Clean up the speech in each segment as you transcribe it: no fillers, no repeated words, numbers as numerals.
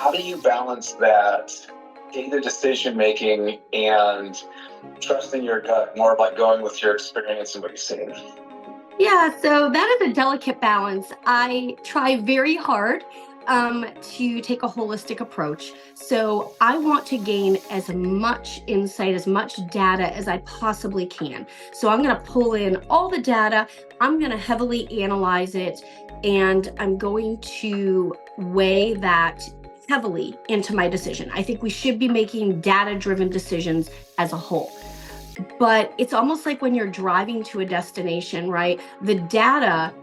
how do you balance that data decision making and trusting your gut, more about going with your experience and what you've seen? Yeah, so that is a delicate balance. I try very hard to take a holistic approach. So I want to gain as much insight, as much data as I possibly can. So I'm going to pull in all the data, I'm going to heavily analyze it, and I'm going to weigh that heavily into my decision. I think we should be making data-driven decisions as a whole. But it's almost like when you're driving to a destination, right? The data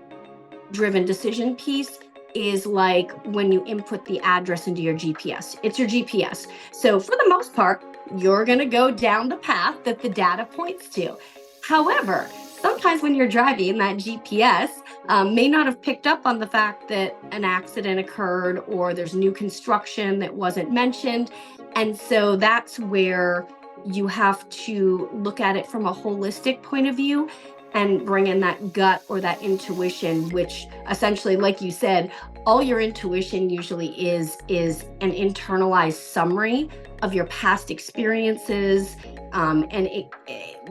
driven decision piece is like when you input the address into your GPS. It's your GPS. So for the most part, you're going to go down the path that the data points to. However, sometimes when you're driving, that GPS may not have picked up on the fact that an accident occurred or there's new construction that wasn't mentioned. And so that's where you have to look at it from a holistic point of view and bring in that gut or that intuition, which essentially, like you said, all your intuition usually is an internalized summary of your past experiences,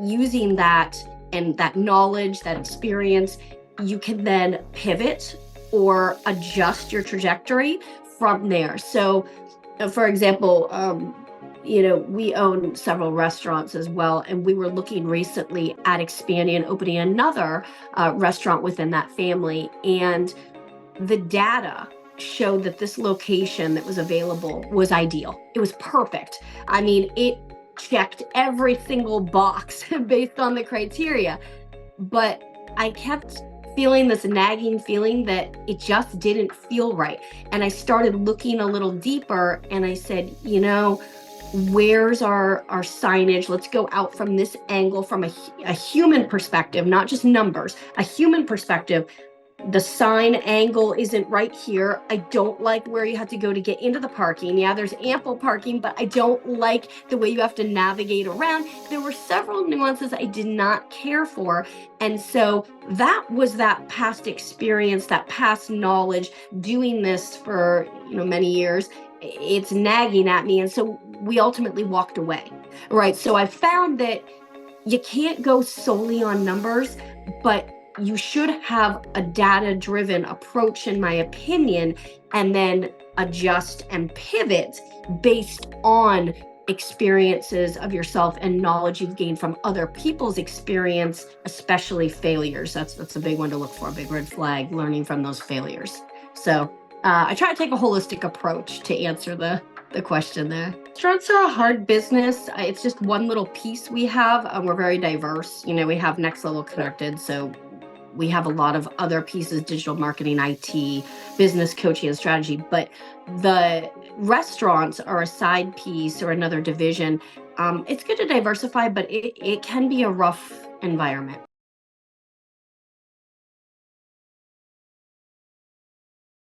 using that and that knowledge, that experience, you can then pivot or adjust your trajectory from there. So, for example, we own several restaurants as well, and we were looking recently at expanding and opening another restaurant within that family. And the data showed that this location that was available was ideal. It was perfect. I mean, it checked every single box based on the criteria. But I kept feeling this nagging feeling that it just didn't feel right. And I started looking a little deeper and I said, where's our signage? Let's go out from this angle from a human perspective, not just numbers, a human perspective. The sign angle isn't right here. I don't like where you have to go to get into the parking. Yeah, there's ample parking, but I don't like the way you have to navigate around. There were several nuances I did not care for. And so that was that past experience, that past knowledge, doing this for, many years. It's nagging at me. And so we ultimately walked away, right? So I found that you can't go solely on numbers, but you should have a data-driven approach, in my opinion, and then adjust and pivot based on experiences of yourself and knowledge you've gained from other people's experience, especially failures. That's a big one to look for, a big red flag, learning from those failures. So I try to take a holistic approach to answer the question there. Restaurants are a hard business. It's just one little piece we have. We're very diverse. We have Next Level Connected, so we have a lot of other pieces: digital marketing, IT, business coaching, and strategy. But the restaurants are a side piece or another division. It's good to diversify, but it can be a rough environment.